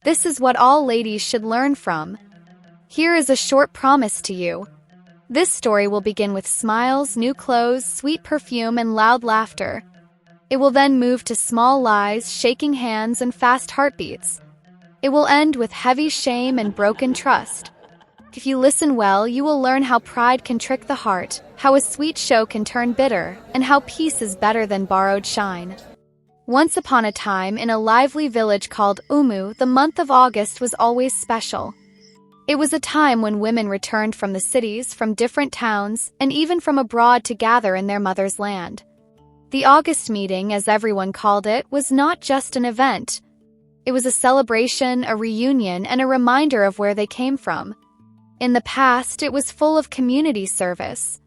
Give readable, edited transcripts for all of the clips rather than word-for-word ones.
This is what all ladies should learn from. Here is a short promise to you. This story will begin with smiles, new clothes, sweet perfume, and loud laughter. It will then move to small lies, shaking hands, and fast heartbeats. It will end with heavy shame and broken trust. If you listen well, you will learn how pride can trick the heart, how a sweet show can turn bitter, and how peace is better than borrowed shine. Once upon a time, in a lively village called Umu, the month of August was always special. It was a time when women returned from the cities, from different towns, and even from abroad to gather in their mother's land. The August meeting, as everyone called it, was not just an event. It was a celebration, a reunion, and a reminder of where they came from. In the past, it was full of community service.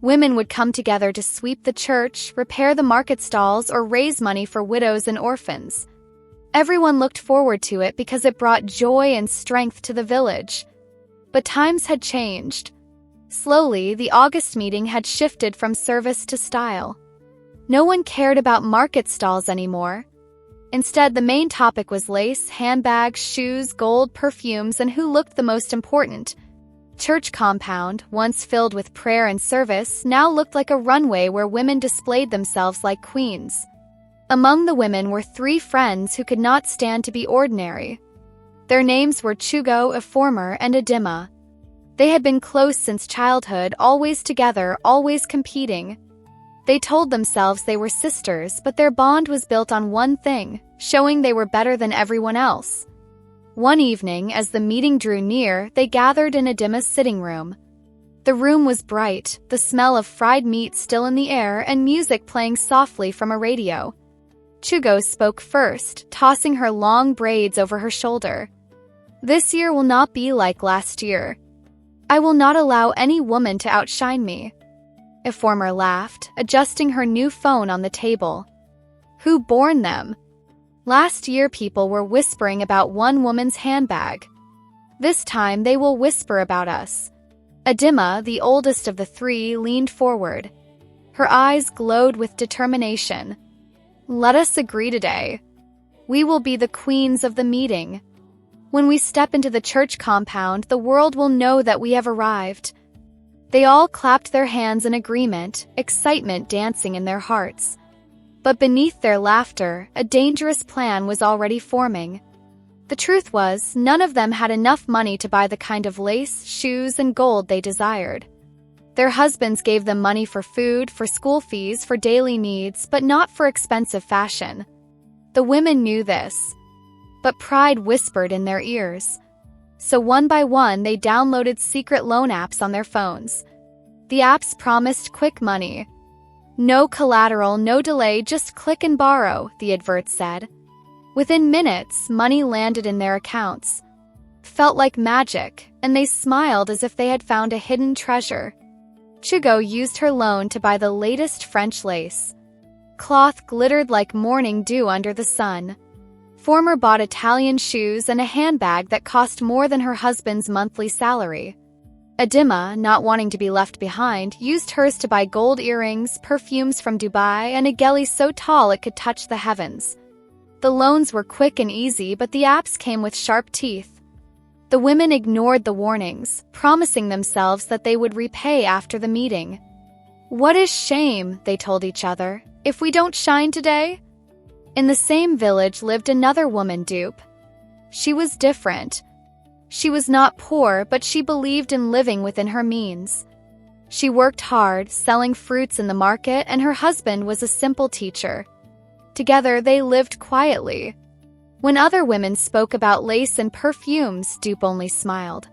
Women would come together to sweep the church, repair the market stalls, or raise money for widows and orphans. Everyone looked forward to it because it brought joy and strength to the village. But times had changed. Slowly, the August meeting had shifted from service to style. No one cared about market stalls anymore. Instead, the main topic was lace, handbags, shoes, gold, perfumes, and who looked the most important. Church compound, once filled with prayer and service, now looked like a runway where women displayed themselves like queens. Among the women were 3 friends who could not stand to be ordinary. Their names were Chugo, a former, and Adima. They had been close since childhood, always together, always competing. They told themselves they were sisters, but their bond was built on one thing, showing they were better than everyone else. One evening, as the meeting drew near, they gathered in Adima's sitting room. The room was bright, the smell of fried meat still in the air, and music playing softly from a radio. Chugo spoke first, tossing her long braids over her shoulder. "This year will not be like last year. I will not allow any woman to outshine me." A former laughed, adjusting her new phone on the table. "Who born them? Last year people were whispering about one woman's handbag. This time they will whisper about us." Adima, the oldest of the 3, leaned forward. Her eyes glowed with determination. "Let us agree today. We will be the queens of the meeting. When we step into the church compound, the world will know that we have arrived." They all clapped their hands in agreement, excitement dancing in their hearts. But beneath their laughter, a dangerous plan was already forming. The truth was, none of them had enough money to buy the kind of lace, shoes, and gold they desired. Their husbands gave them money for food, for school fees, for daily needs, but not for expensive fashion. The women knew this. But pride whispered in their ears. So one by one, they downloaded secret loan apps on their phones. The apps promised quick money. "No collateral, no delay, just click and borrow," the advert said. Within minutes, money landed in their accounts. Felt like magic, and they smiled as if they had found a hidden treasure. Chugo used her loan to buy the latest French lace. Cloth glittered like morning dew under the sun. Former bought Italian shoes and a handbag that cost more than her husband's monthly salary. Adima, not wanting to be left behind, used hers to buy gold earrings, perfumes from Dubai, and a geli so tall it could touch the heavens. The loans were quick and easy, but the apps came with sharp teeth. The women ignored the warnings, promising themselves that they would repay after the meeting. "What is shame," they told each other, "if we don't shine today?" In the same village lived another woman dupe. She was different. She was not poor, but she believed in living within her means. She worked hard, selling fruits in the market, and her husband was a simple teacher. Together, they lived quietly. When other women spoke about lace and perfumes, Dupe only smiled.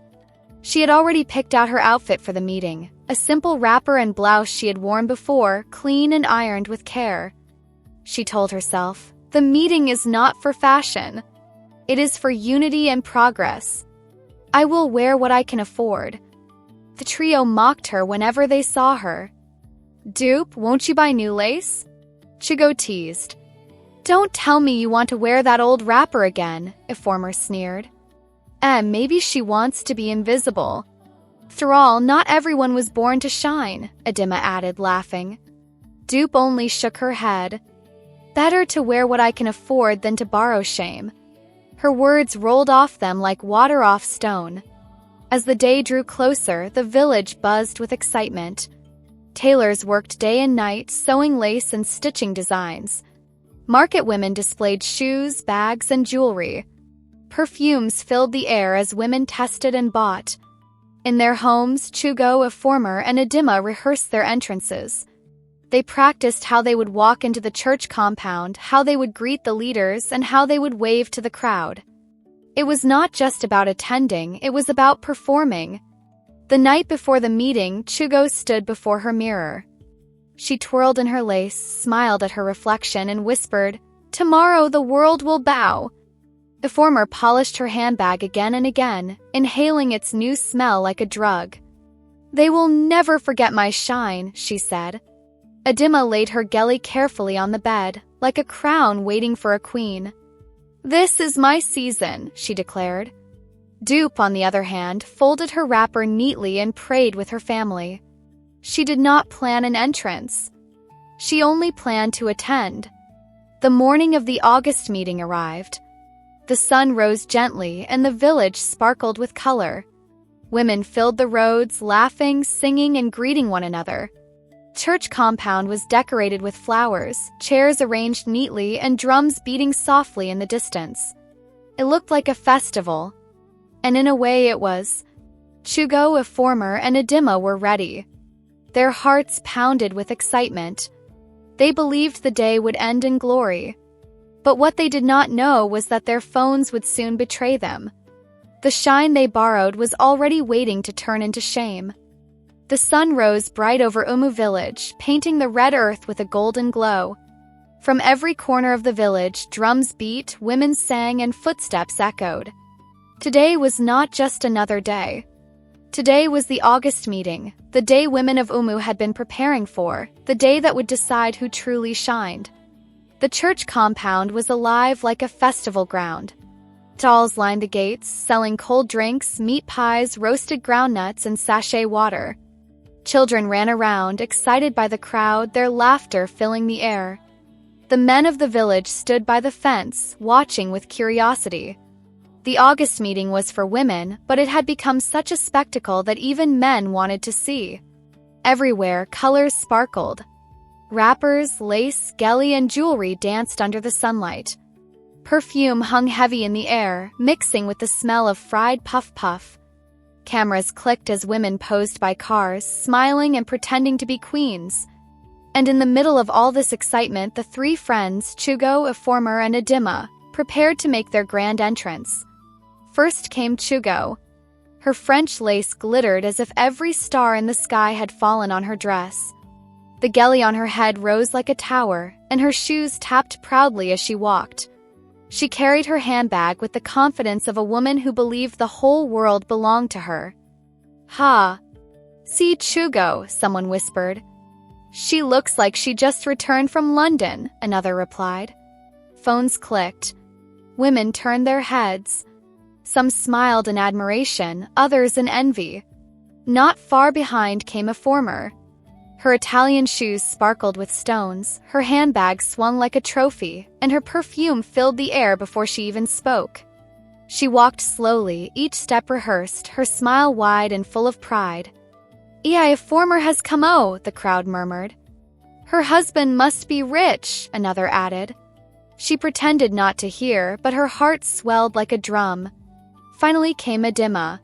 She had already picked out her outfit for the meeting, a simple wrapper and blouse she had worn before, clean and ironed with care. She told herself, "The meeting is not for fashion. It is for unity and progress. I will wear what I can afford." The trio mocked her whenever they saw her. "Dupe, won't you buy new lace?" Chugo teased. "Don't tell me you want to wear that old wrapper again," a former sneered. Maybe she wants to be invisible. After all, not everyone was born to shine," Adima added, laughing. Dupe only shook her head. "Better to wear what I can afford than to borrow shame." Her words rolled off them like water off stone. As the day drew closer, the village buzzed with excitement. Tailors worked day and night, sewing lace and stitching designs. Market women displayed shoes, bags, and jewelry. Perfumes filled the air as women tested and bought. In their homes, Chugo, a former, and Adima rehearsed their entrances. They practiced how they would walk into the church compound, how they would greet the leaders, and how they would wave to the crowd. It was not just about attending, it was about performing. The night before the meeting, Chugo stood before her mirror. She twirled in her lace, smiled at her reflection, and whispered, "Tomorrow the world will bow." The former polished her handbag again and again, inhaling its new smell like a drug. "They will never forget my shine," she said. Adima laid her geli carefully on the bed, like a crown waiting for a queen. "This is my season," she declared. Dupe, on the other hand, folded her wrapper neatly and prayed with her family. She did not plan an entrance. She only planned to attend. The morning of the August meeting arrived. The sun rose gently and the village sparkled with color. Women filled the roads, laughing, singing, and greeting one another. Church compound was decorated with flowers, chairs arranged neatly, and drums beating softly in the distance. It looked like a festival. And in a way it was. Chugo, a former, and Adima were ready. Their hearts pounded with excitement. They believed the day would end in glory. But what they did not know was that their phones would soon betray them. The shine they borrowed was already waiting to turn into shame. The sun rose bright over Umu village, painting the red earth with a golden glow. From every corner of the village, drums beat, women sang, and footsteps echoed. Today was not just another day. Today was the August meeting, the day women of Umu had been preparing for, the day that would decide who truly shined. The church compound was alive like a festival ground. Stalls lined the gates, selling cold drinks, meat pies, roasted groundnuts, and sachet water. Children ran around, excited by the crowd, their laughter filling the air. The men of the village stood by the fence, watching with curiosity. The August meeting was for women, but it had become such a spectacle that even men wanted to see. Everywhere, colors sparkled. Wrappers, lace, geli, and jewelry danced under the sunlight. Perfume hung heavy in the air, mixing with the smell of fried puff-puff. Cameras clicked as women posed by cars, smiling and pretending to be queens. And in the middle of all this excitement, the three friends, Chugo, a former, and Adima, prepared to make their grand entrance. First came Chugo. Her French lace glittered as if every star in the sky had fallen on her dress. The geli on her head rose like a tower, and her shoes tapped proudly as she walked. She carried her handbag with the confidence of a woman who believed the whole world belonged to her. "Ha! See Chugo," someone whispered. "She looks like she just returned from London," another replied. Phones clicked. Women turned their heads. Some smiled in admiration, others in envy. Not far behind came a former. Her Italian shoes sparkled with stones, her handbag swung like a trophy, and her perfume filled the air before she even spoke. She walked slowly, each step rehearsed, her smile wide and full of pride. "A former has come, oh," the crowd murmured. "Her husband must be rich," another added. She pretended not to hear, but her heart swelled like a drum. Finally came Adima.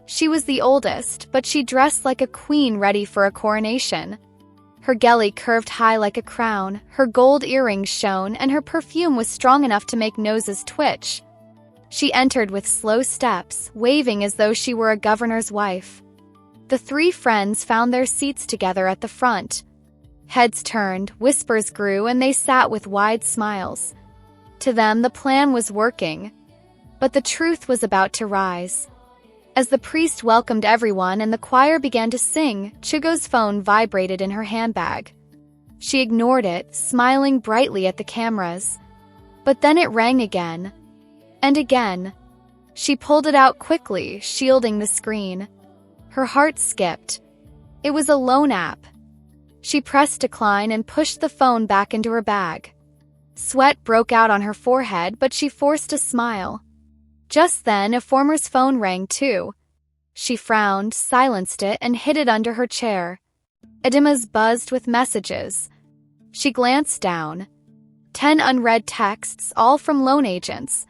She was the oldest, but she dressed like a queen ready for a coronation. Her geli curved high like a crown, her gold earrings shone, and her perfume was strong enough to make noses twitch. She entered with slow steps, waving as though she were a governor's wife. The three friends found their seats together at the front. Heads turned, whispers grew, and they sat with wide smiles. To them, the plan was working. But the truth was about to rise. As the priest welcomed everyone and the choir began to sing, Chugo's phone vibrated in her handbag. She ignored it, smiling brightly at the cameras. But then it rang again. And again. She pulled it out quickly, shielding the screen. Her heart skipped. It was a loan app. She pressed decline and pushed the phone back into her bag. Sweat broke out on her forehead, but she forced a smile. Just then, Informer's phone rang too. She frowned, silenced it, and hid it under her chair. Edima's buzzed with messages. She glanced down. 10 unread texts, all from loan agents.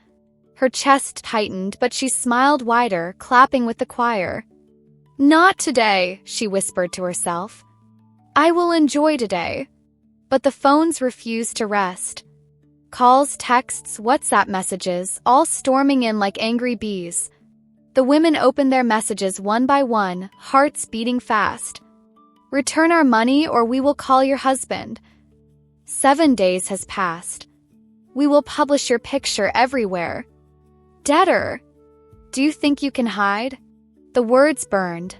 Her chest tightened, but she smiled wider, clapping with the choir. "Not today," she whispered to herself. "I will enjoy today." But the phones refused to rest. Calls, texts, WhatsApp messages, all storming in like angry bees. The women opened their messages one by one, hearts beating fast. "Return our money or we will call your husband." 7 days has passed. "We will publish your picture everywhere." "Debtor, do you think you can hide?" The words burned.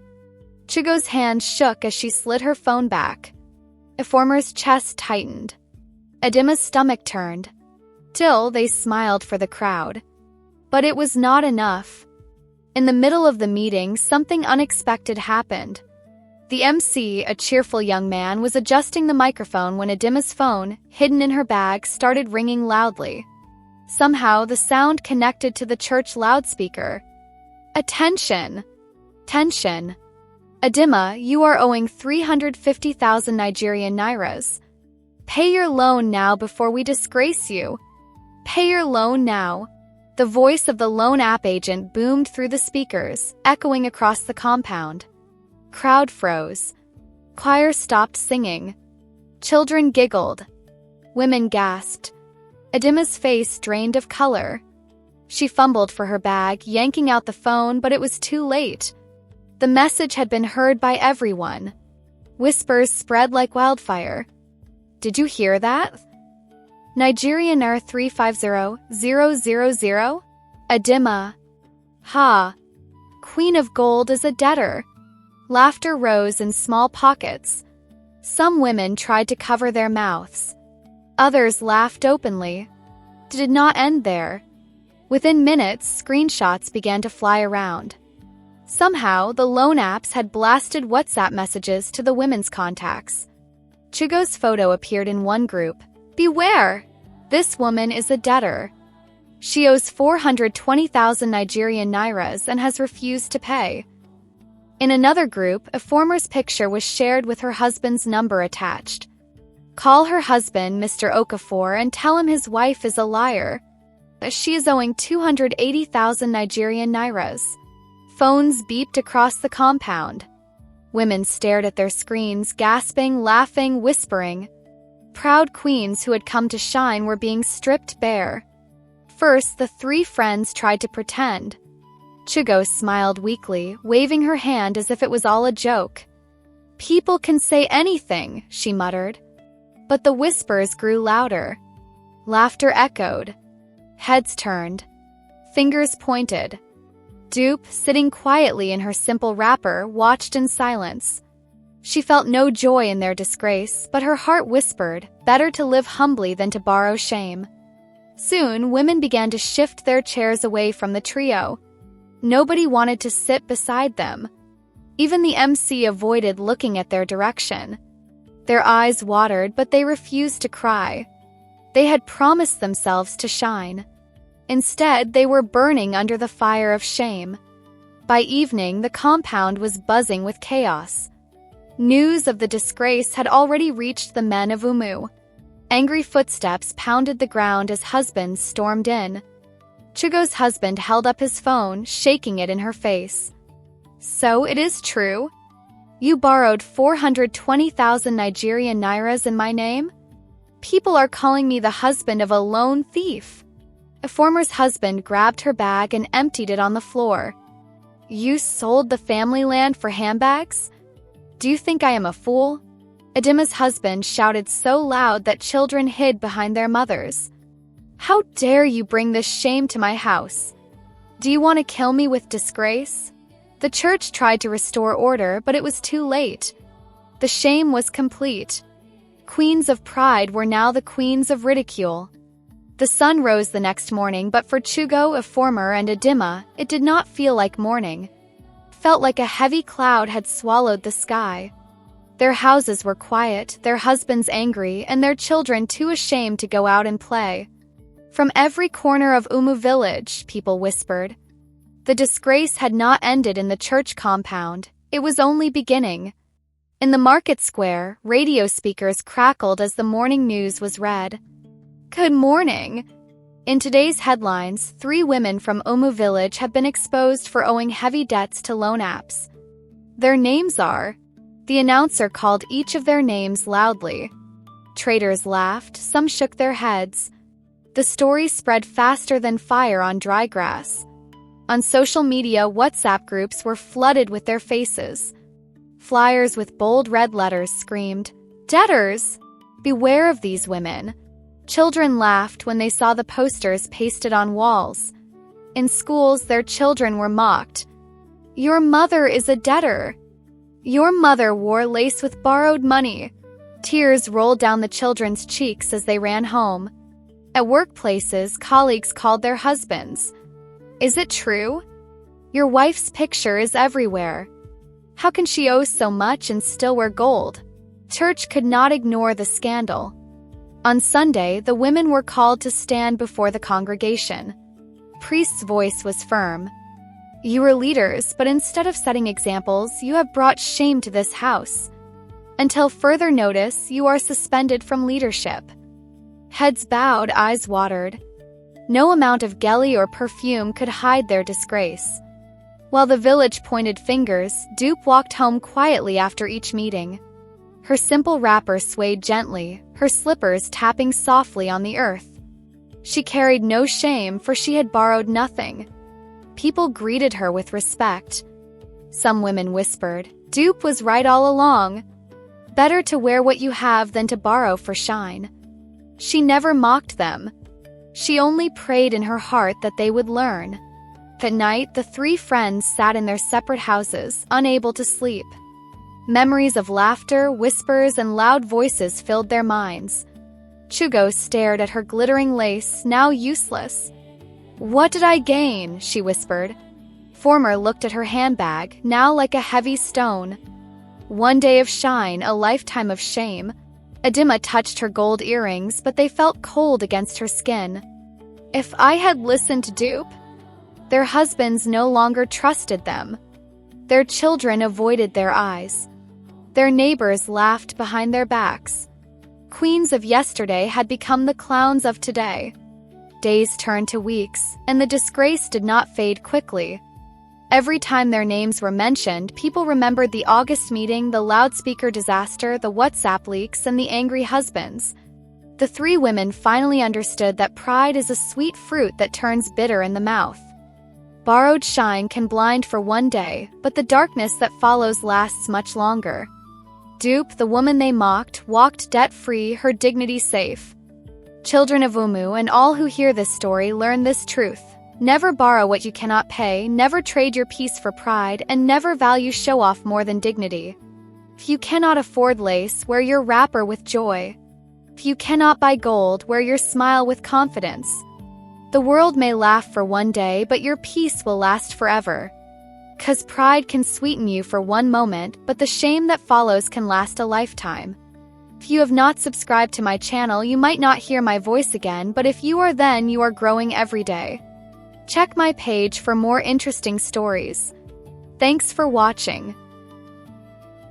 Chigo's hand shook as she slid her phone back. Informer's chest tightened. Edima's stomach turned. Still, they smiled for the crowd. But it was not enough. In the middle of the meeting, something unexpected happened. The MC, a cheerful young man, was adjusting the microphone when Edima's phone, hidden in her bag, started ringing loudly. Somehow, the sound connected to the church loudspeaker. "Attention! Tension! Edima, you are owing 350,000 Nigerian nairas. Pay your loan now before we disgrace you. Pay your loan now." The voice of the loan app agent boomed through the speakers, echoing across the compound. Crowd froze. Choir stopped singing. Children giggled. Women gasped. Edima's face drained of color. She fumbled for her bag, yanking out the phone, but it was too late. The message had been heard by everyone. Whispers spread like wildfire. "Did you hear that? Nigerian naira 350,000? Edima. Ha! Queen of Gold is a debtor." Laughter rose in small pockets. Some women tried to cover their mouths. Others laughed openly. It did not end there. Within minutes, screenshots began to fly around. Somehow, the loan apps had blasted WhatsApp messages to the women's contacts. Chigo's photo appeared in one group. "Beware! This woman is a debtor. She owes 420,000 Nigerian nairas and has refused to pay." In another group, Informer's picture was shared with her husband's number attached. "Call her husband, Mr. Okafor, and tell him his wife is a liar. She is owing 280,000 Nigerian nairas." Phones beeped across the compound. Women stared at their screens, gasping, laughing, whispering. Proud queens who had come to shine were being stripped bare. First, the three friends tried to pretend. Chigo smiled weakly, waving her hand as if it was all a joke. "People can say anything," she muttered. But the whispers grew louder. Laughter echoed. Heads turned. Fingers pointed. Dupe, sitting quietly in her simple wrapper, watched in silence. She felt no joy in their disgrace, but her heart whispered, better to live humbly than to borrow shame. Soon, women began to shift their chairs away from the trio. Nobody wanted to sit beside them. Even the MC avoided looking at their direction. Their eyes watered, but they refused to cry. They had promised themselves to shine. Instead, they were burning under the fire of shame. By evening, the compound was buzzing with chaos. News of the disgrace had already reached the men of Umu. Angry footsteps pounded the ground as husbands stormed in. Chigo's husband held up his phone, shaking it in her face. "So it is true? You borrowed 420,000 Nigerian nairas in my name? People are calling me the husband of a loan thief." Informer's husband grabbed her bag and emptied it on the floor. "You sold the family land for handbags? Do you think I am a fool?" Edima's husband shouted so loud that children hid behind their mothers. "How dare you bring this shame to my house? Do you want to kill me with disgrace?" The church tried to restore order, but it was too late. The shame was complete. Queens of pride were now the queens of ridicule. The sun rose the next morning, but for Chigo, Informer, and Edima, it did not feel like morning. It felt like a heavy cloud had swallowed the sky. Their houses were quiet, their husbands angry, and their children too ashamed to go out and play. From every corner of Umu village, people whispered. The disgrace had not ended in the church compound, it was only beginning. In the market square, radio speakers crackled as the morning news was read. Good morning! In today's headlines, 3 women from Umu village have been exposed for owing heavy debts to loan apps. Their names are... The announcer called each of their names loudly. Traders laughed, some shook their heads. The story spread faster than fire on dry grass. On social media, WhatsApp groups were flooded with their faces. Flyers with bold red letters screamed, "Debtors! Beware of these women." Children laughed when they saw the posters pasted on walls. In schools, their children were mocked. Your mother is a debtor. Your mother wore lace with borrowed money. Tears rolled down the children's cheeks as they ran home. At workplaces, colleagues called their husbands. Is it true? Your wife's picture is everywhere. How can she owe so much and still wear gold? Church could not ignore the scandal. On Sunday, the women were called to stand before the congregation. Priest's voice was firm. You are leaders, but instead of setting examples, you have brought shame to this house. Until further notice, you are suspended from leadership. Heads bowed, eyes watered. No amount of gelly or perfume could hide their disgrace. While the village pointed fingers, Dupe walked home quietly after each meeting. Her simple wrapper swayed gently, her slippers tapping softly on the earth. She carried no shame, for she had borrowed nothing. People greeted her with respect. Some women whispered, Dupe was right all along. Better to wear what you have than to borrow for shine. She never mocked them. She only prayed in her heart that they would learn. That night, the 3 friends sat in their separate houses, unable to sleep. Memories of laughter, whispers, and loud voices filled their minds. Chugo stared at her glittering lace, now useless. What did I gain? She whispered. Former looked at her handbag, now like a heavy stone. One day of shine, a lifetime of shame. Adima touched her gold earrings, but they felt cold against her skin. If I had listened to Dupe, their husbands no longer trusted them. Their children avoided their eyes. Their neighbors laughed behind their backs. Queens of yesterday had become the clowns of today. Days turned to weeks, and the disgrace did not fade quickly. Every time their names were mentioned, people remembered the August meeting, the loudspeaker disaster, the WhatsApp leaks, and the angry husbands. The 3 women finally understood that pride is a sweet fruit that turns bitter in the mouth. Borrowed shine can blind for one day, but the darkness that follows lasts much longer. Dupe, the woman they mocked, walked debt-free, her dignity safe. Children of Umu and all who hear this story learn this truth. Never borrow what you cannot pay, never trade your peace for pride, and never value show-off more than dignity. If you cannot afford lace, wear your wrapper with joy. If you cannot buy gold, wear your smile with confidence. The world may laugh for one day, but your peace will last forever. 'Cause pride can sweeten you for one moment, but the shame that follows can last a lifetime. If you have not subscribed to my channel, you might not hear my voice again, but if you are, then you are growing every day. Check my page for more interesting stories. Thanks for watching.